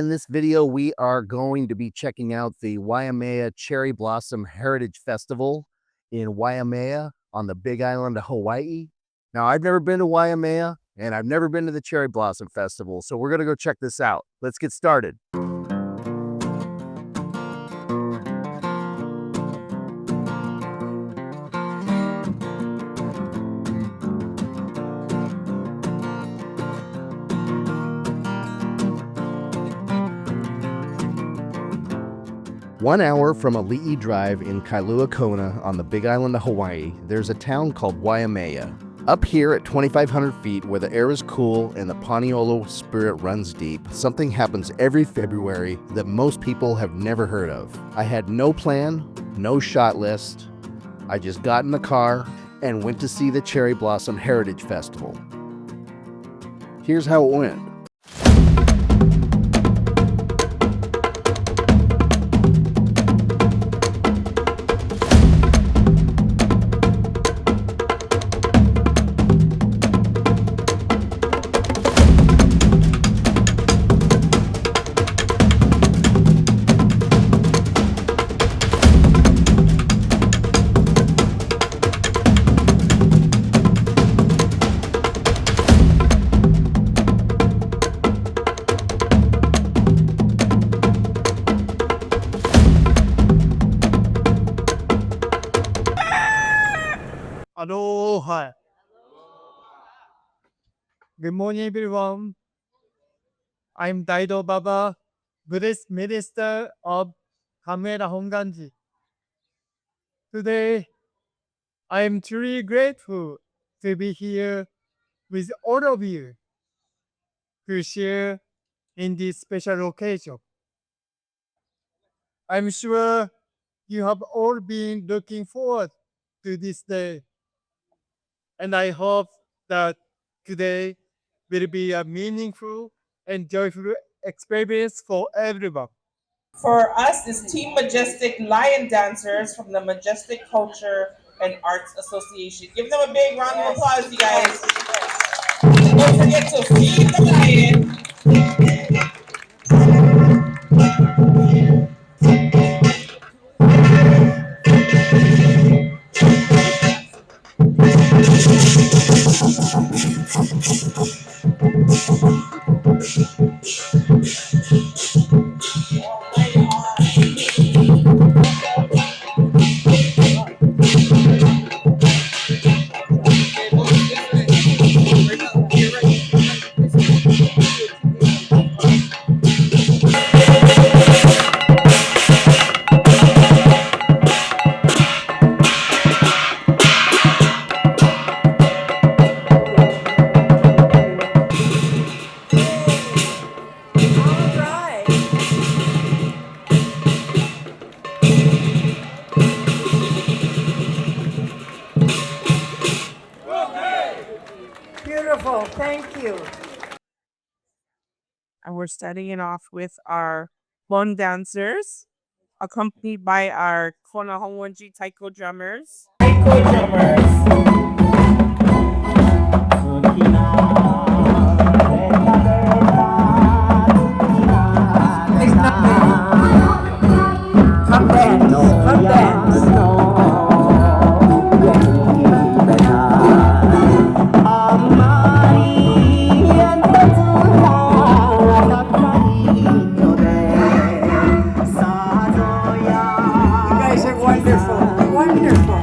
in this video, we are going to be checking out the Waimea Cherry Blossom Heritage Festival in Waimea on the Big Island of Hawaii. Now, I've never been to Waimea, and I've never been to the Cherry Blossom Festival, so we're going to go check this out. Let's get started. 1 hour from Ali'i Drive in Kailua Kona on the Big Island of Hawaii, there's a town called Waimea. Up here at 2,500 feet, where the air is cool and the Paniolo spirit runs deep, something happens every February that most people have never heard of. I had no plan, no shot list. I just got in the car and went to see the Cherry Blossom Heritage Festival. Here's how it went. Aloha. Good morning, everyone. I'm Daido Baba, Buddhist minister of Kamuela Honganji. Today, I am truly grateful to be here with all of you who share in this special occasion. I'm sure you have all been looking forward to this day. And I hope that today will be a meaningful and joyful experience for everyone. For us is Team Majestic Lion Dancers from the Majestic Culture and Arts Association. Give them a big round of applause, you guys. Don't forget to feed the lion. Beautiful, thank you. And we're starting it off with our Bon dancers, accompanied by our Kona Honwanji Taiko drummers. Taiko drummers. Come dance, come dance. Wonderful, wonderful.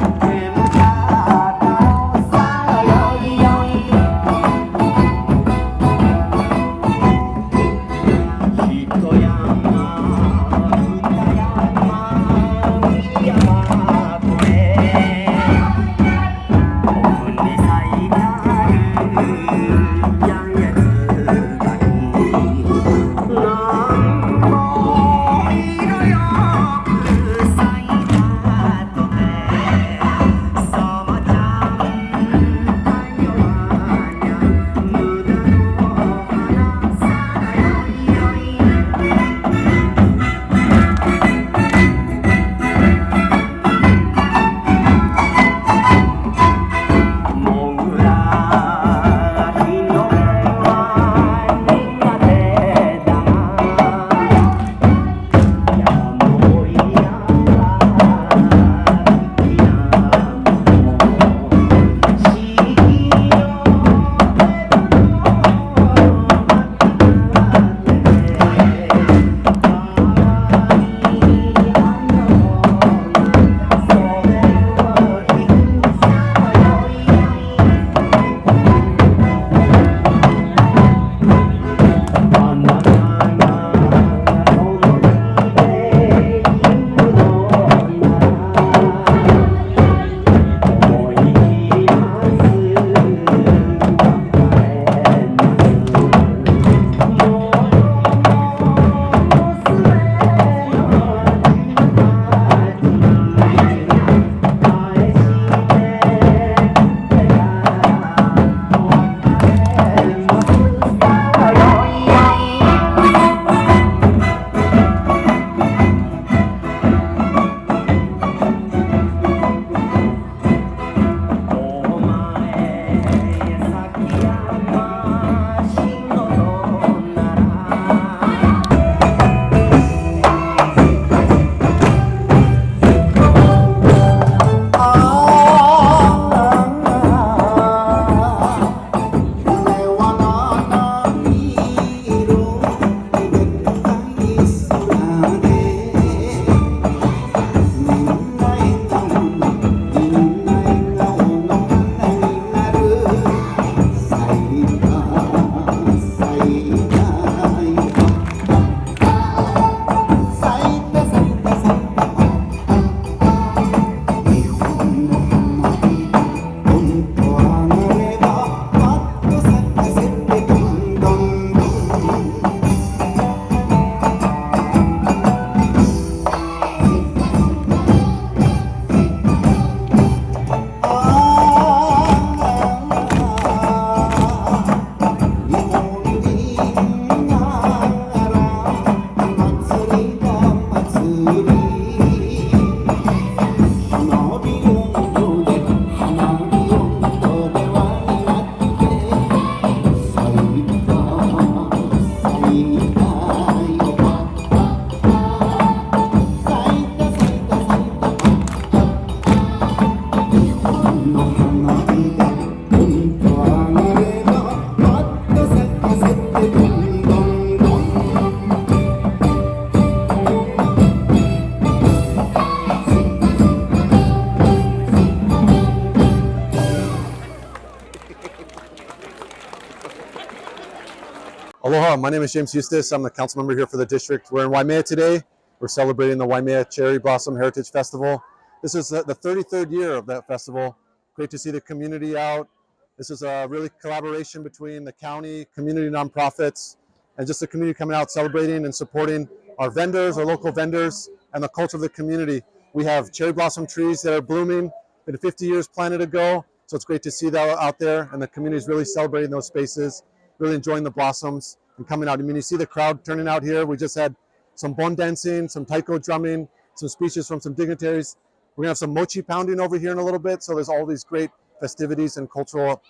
Aloha, my name is James Hustace. I'm the council member here for the district. We're in Waimea today. We're celebrating the Waimea Cherry Blossom Heritage Festival. This is the 33rd year of that festival. Great to see the community out. This is a really collaboration between the county, community nonprofits, and just the community coming out celebrating and supporting our vendors, our local vendors, and the culture of the community. We have cherry blossom trees that are blooming. Been 50 years planted ago, so it's great to see that out there, and the community is really celebrating those spaces, really enjoying the blossoms and coming out. I mean, you see the crowd turning out here. We just had some bon dancing, some taiko drumming, some speeches from some dignitaries. We're gonna have some mochi pounding over here in a little bit. So there's all these great festivities and cultural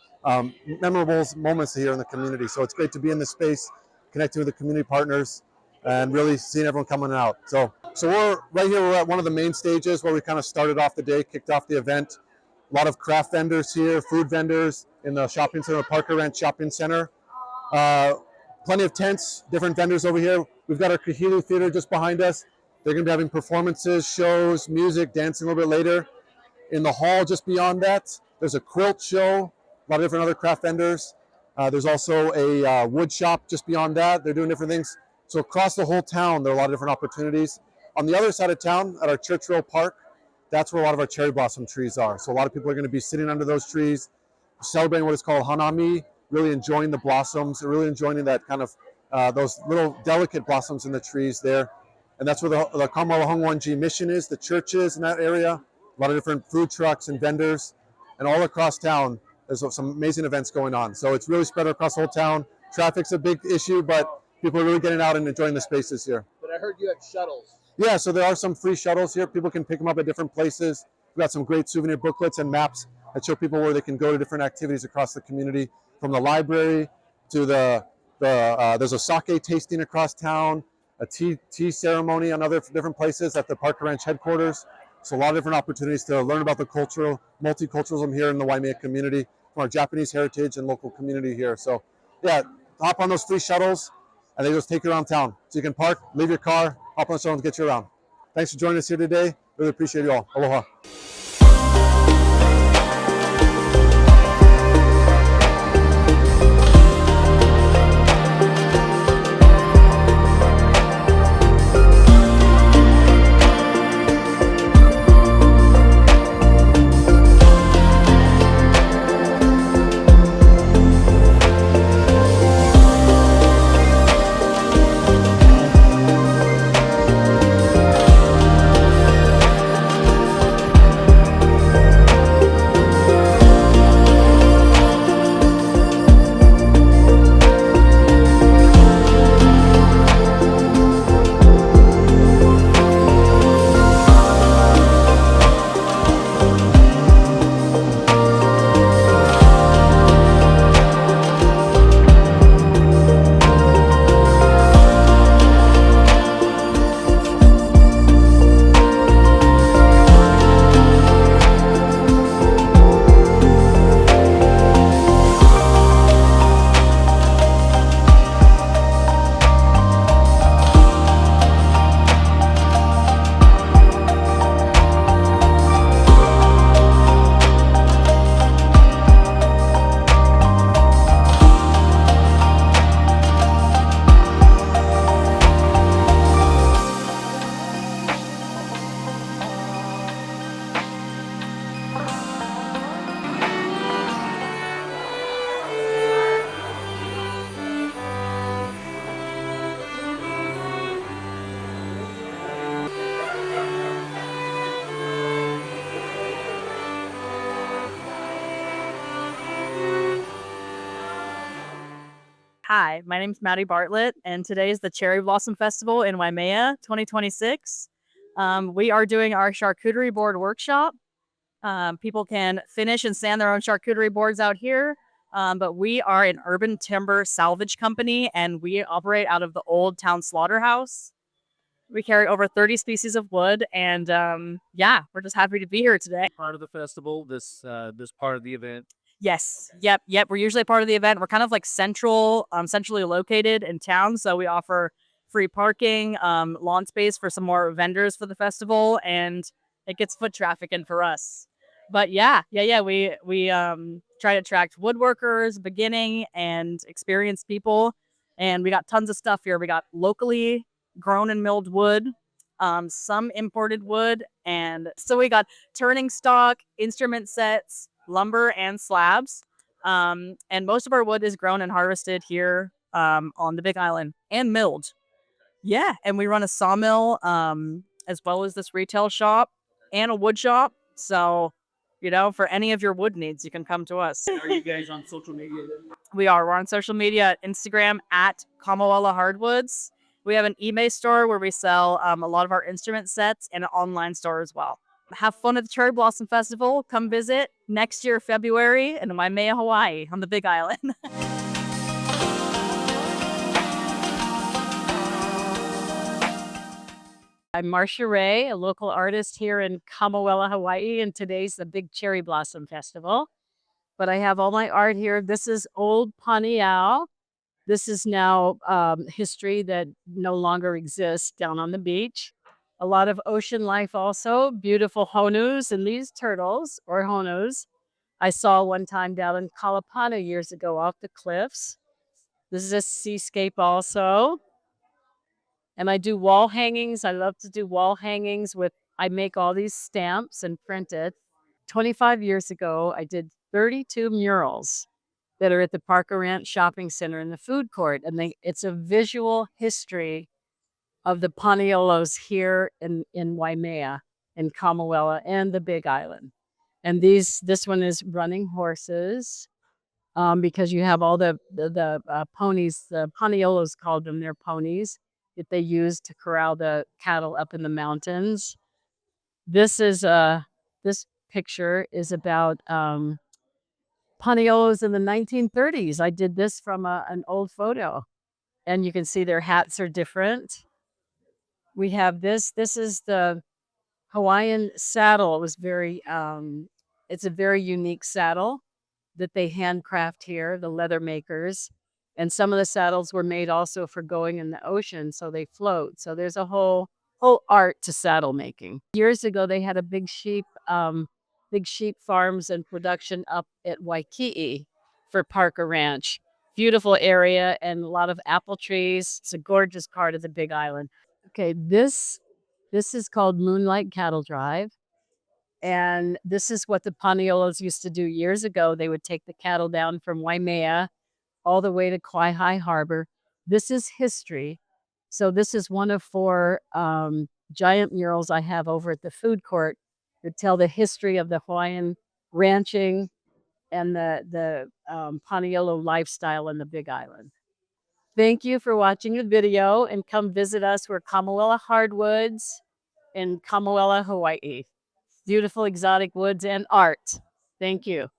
memorable moments here in the community. So it's great to be in this space, connecting with the community partners, and really seeing everyone coming out. So we're right here. We're at one of the main stages where we kind of started off the day, kicked off the event. A lot of craft vendors here, food vendors in the shopping center, Parker Ranch Shopping Center. Plenty of tents, different vendors over here. We've got our Kahili Theater just behind us. They're going to be having performances, shows, music, dancing a little bit later. In the hall just beyond that, there's a quilt show, a lot of different other craft vendors. There's also a wood shop just beyond that. They're doing different things. So across the whole town, there are a lot of different opportunities. On the other side of town, at our Church Row Park, that's where a lot of our cherry blossom trees are. So a lot of people are going to be sitting under those trees, celebrating what is called hanami, really enjoying the blossoms, really enjoying that kind of those little delicate blossoms in the trees there. And that's where the Kamuela Hongwanji mission is, the church is in that area. A lot of different food trucks and vendors. And all across town, there's some amazing events going on. So it's really spread across the whole town. Traffic's a big issue, but people are really getting out and enjoying the spaces here. But I heard you had shuttles. Yeah, so there are some free shuttles here. People can pick them up at different places. We've got some great souvenir booklets and maps that show people where they can go to different activities across the community, from the library to there's a sake tasting across town, a tea ceremony on other different places at the Parker Ranch headquarters. So a lot of different opportunities to learn about the multiculturalism here in the Waimea community, from our Japanese heritage and local community here. So yeah, hop on those free shuttles and they just take you around town. So you can park, leave your car, hop on the shuttle and get you around. Thanks for joining us here today. Really appreciate you all. Aloha. Hi, my name is Maddie Bartlett, and today is the Cherry Blossom Festival in Waimea 2026. We are doing our charcuterie board workshop. People can finish and sand their own charcuterie boards out here, but we are an urban timber salvage company, and we operate out of the Old Town Slaughterhouse. We carry over 30 species of wood, and yeah, we're just happy to be here today. Part of the festival, this part of the event. Yes. Yep. We're usually a part of the event. We're kind of like centrally located in town. So we offer free parking, lawn space for some more vendors for the festival, and it gets foot traffic in for us. But yeah. We try to attract woodworkers, beginning and experienced people And we got tons of stuff here. We got locally grown and milled wood, some imported wood. And so we got turning stock, instrument sets, lumber, and slabs. And most of our wood is grown and harvested here on the Big Island and milled. Yeah, and we run a sawmill as well as this retail shop and a wood shop. So, for any of your wood needs, you can come to us. Are you guys on social media? We are. We're on social media, Instagram at Kamuela Hardwoods. We have an eBay store where we sell a lot of our instrument sets and an online store as well. Have fun at the Cherry Blossom Festival. Come visit next year, February, in Waimea, Hawaii, on the Big Island. I'm Marcia Ray, a local artist here in Kamuela, Hawaii, and today's the Big Cherry Blossom Festival. But I have all my art here. This is old Paniao. This is now history that no longer exists down on the beach. A lot of ocean life also, beautiful honus and these turtles, or honus, I saw one time down in Kalapana years ago off the cliffs. This is a seascape also. And I do wall hangings. I love to do wall hangings I make all these stamps and print it. 25 years ago, I did 32 murals that are at the Parker Ranch Shopping Center in the food court. And it's a visual history of the Paneolos here in Waimea, in Kamuela, and the Big Island. And this one is running horses because you have all the ponies, the Paneolos called them their ponies, that they use to corral the cattle up in the mountains. This picture is about Paneolos in the 1930s. I did this from an old photo, and you can see their hats are different. We have this. This is the Hawaiian saddle. It was it's a very unique saddle that they handcraft here, the leather makers. And some of the saddles were made also for going in the ocean, so they float. So there's a whole art to saddle making. Years ago, they had a big sheep farms and production up at Waikiki for Parker Ranch. Beautiful area and a lot of apple trees. It's a gorgeous part of the Big Island. Okay, this is called Moonlight Cattle Drive. And this is what the Paneolos used to do years ago. They would take the cattle down from Waimea all the way to Kaihae Harbor. This is history. So this is one of 4 giant murals I have over at the food court that tell the history of the Hawaiian ranching and the Paneolo lifestyle in the Big Island. Thank you for watching the video, and come visit us. We're Kamuela Hardwoods in Kamuela, Hawaii. Beautiful exotic woods and art. Thank you.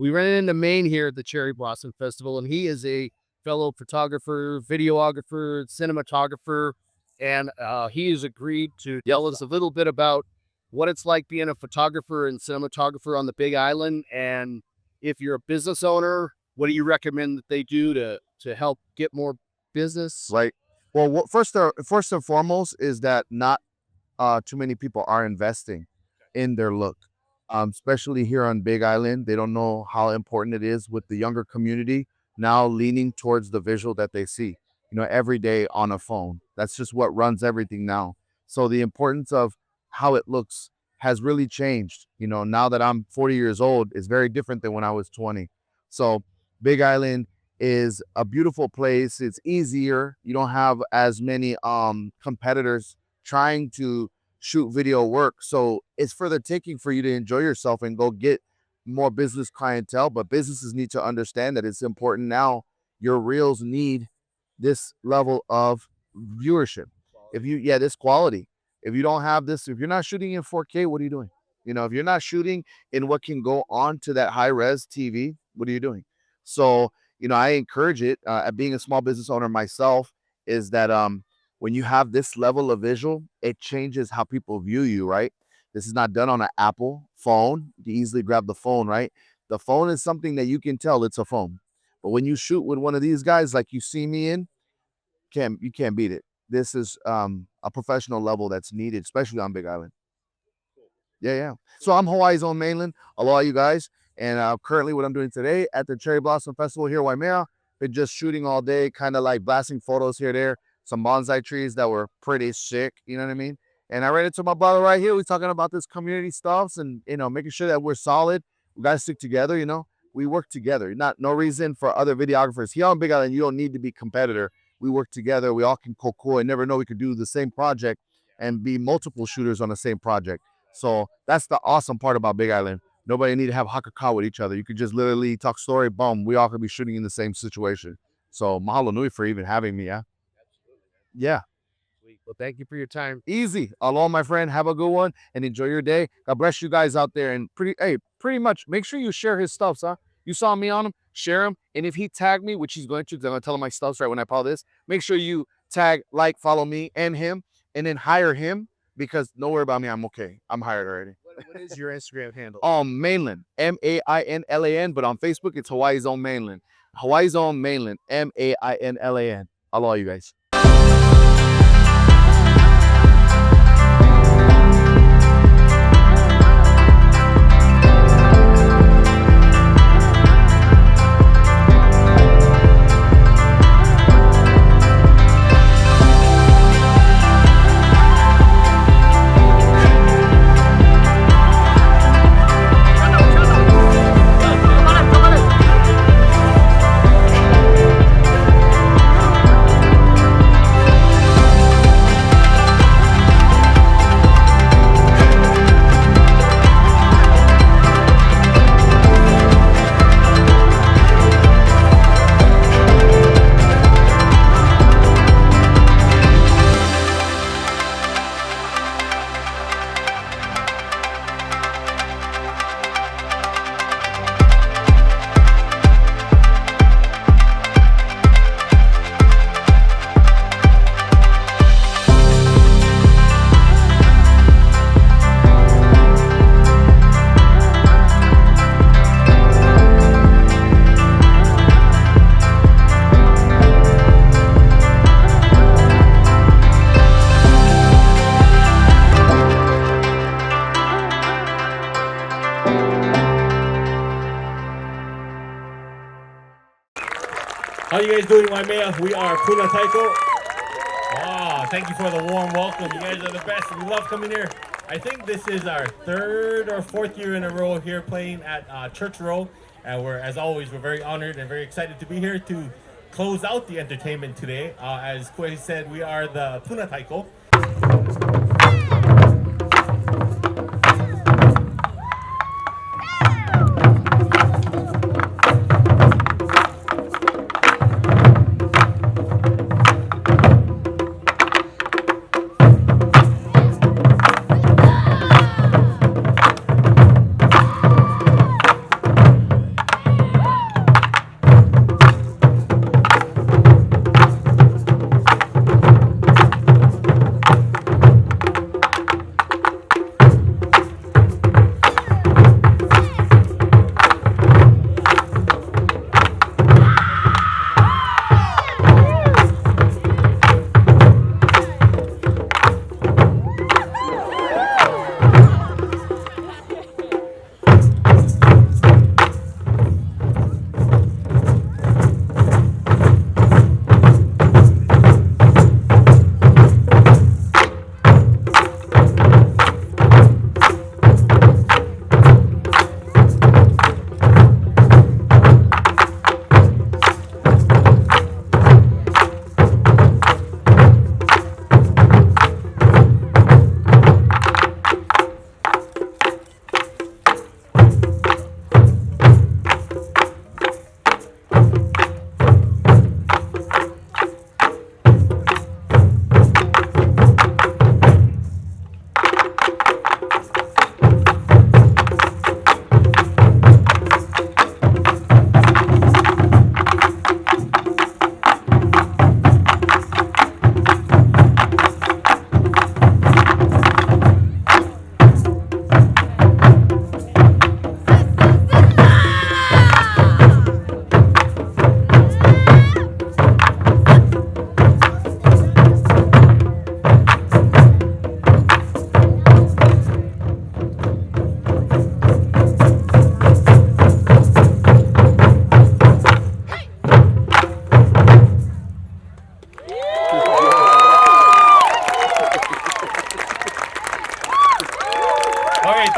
We ran into Maine here at the Cherry Blossom Festival, and he is a fellow photographer, videographer, cinematographer, and he has agreed to tell us a little bit about what it's like being a photographer and cinematographer on the Big Island. And if you're a business owner, what do you recommend that they do to help get more business? Right. Well, first and foremost is that not too many people are investing in their look, especially here on Big Island. They don't know how important it is with the younger community now leaning towards the visual that they see, every day on a phone. That's just what runs everything now. So the importance of how it looks has really changed. Now that I'm 40 years old, it's very different than when I was 20. So Big Island is a beautiful place. It's easier. You don't have as many competitors trying to shoot video work. So it's for the taking for you to enjoy yourself and go get more business clientele. But businesses need to understand that it's important now. Your reels need this level of viewership. This quality. If you don't have this, if you're not shooting in 4K, what are you doing? If you're not shooting in what can go on to that high res TV, what are you doing? So, I encourage it. Being a small business owner myself, is that when you have this level of visual, it changes how people view you, right? This is not done on an Apple phone. You easily grab the phone, right? The phone is something that you can tell it's a phone. But when you shoot with one of these guys like you see me in, you can't beat it. This is a professional level that's needed, especially on Big Island. Yeah. So I'm HawaiizOwn MainLan. Aloha, you guys. And currently what I'm doing today at the Cherry Blossom Festival here in Waimea, been just shooting all day, kind of like blasting photos here, there. Some bonsai trees that were pretty sick, you know what I mean? And I ran into my brother right here. We're talking about this community stuffs and, making sure that we're solid. We got to stick together, We work together. No reason for other videographers. Here on Big Island, you don't need to be competitor. We work together. We all can kokua and never know we could do the same project and be multiple shooters on the same project. So that's the awesome part about Big Island. Nobody need to have hakaka with each other. You could just literally talk story, boom. We all could be shooting in the same situation. So mahalo nui for even having me, yeah? Yeah. Sweet. Well, thank you for your time. Easy. Aloha, my friend. Have a good one and enjoy your day. God bless you guys out there. And pretty much make sure you share his stuff, huh? You saw me on him, share him. And if he tagged me, which he's going to, because I'm going to tell him my stuff's right when I post this, make sure you tag, follow me and him, and then hire him, because don't worry about me. I'm okay. I'm hired already. What is your Instagram handle? MainLan, MainLan, but on Facebook, it's HawaiizOwn MainLan. HawaiizOwn MainLan, MainLan. Aloha, you guys. How you guys doing, Waimea? We are Puna Taiko. Wow, thank you for the warm welcome. You guys are the best. We love coming here. I think this is our 3rd or 4th year in a row here playing at Church Row. And as always, we're very honored and very excited to be here to close out the entertainment today. As Kue said, we are the Puna Taiko.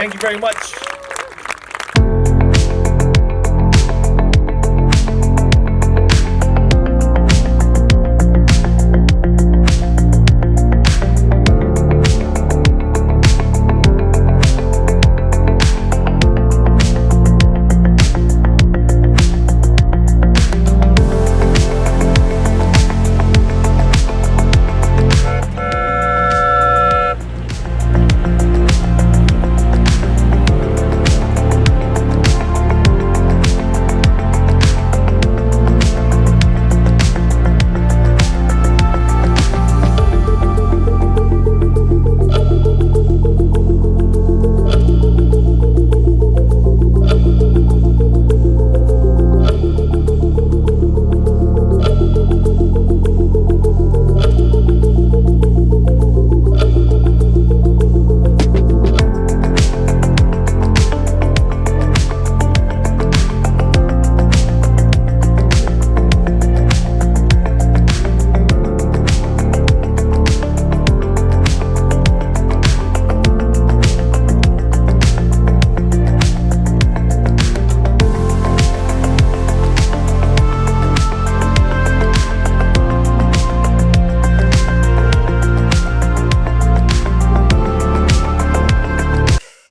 Thank you very much.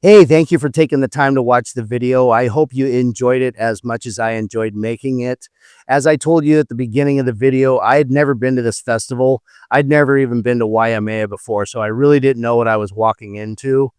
Hey, thank you for taking the time to watch the video. I hope you enjoyed it as much as I enjoyed making it. As I told you at the beginning of the video, I had never been to this festival. I'd never even been to Waimea before, so I really didn't know what I was walking into.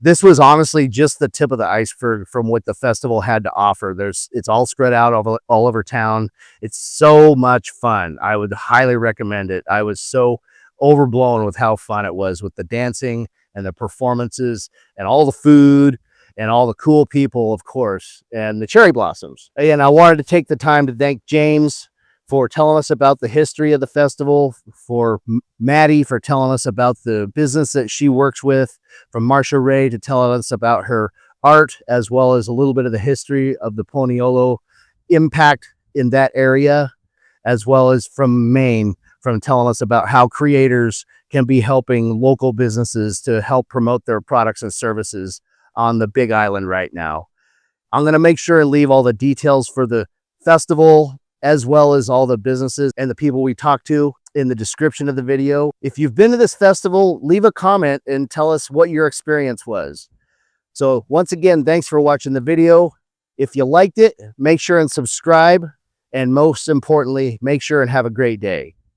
This was honestly just the tip of the iceberg from what the festival had to offer. It's all spread out all over town. It's so much fun. I would highly recommend it. I was so overblown with how fun it was with the dancing and the performances and all the food and all the cool people, of course, and the cherry blossoms. And I wanted to take the time to thank James for telling us about the history of the festival, for Maddie for telling us about the business that she works with, from Marcia Ray to telling us about her art, as well as a little bit of the history of the Poniolo impact in that area, as well as from Maine, from telling us about how creators can be helping local businesses to help promote their products and services on the Big Island right now. I'm going to make sure and leave all the details for the festival, as well as all the businesses and the people we talked to, in the description of the video. If you've been to this festival, leave a comment and tell us what your experience was. So once again, thanks for watching the video. If you liked it, make sure and subscribe. And most importantly, make sure and have a great day.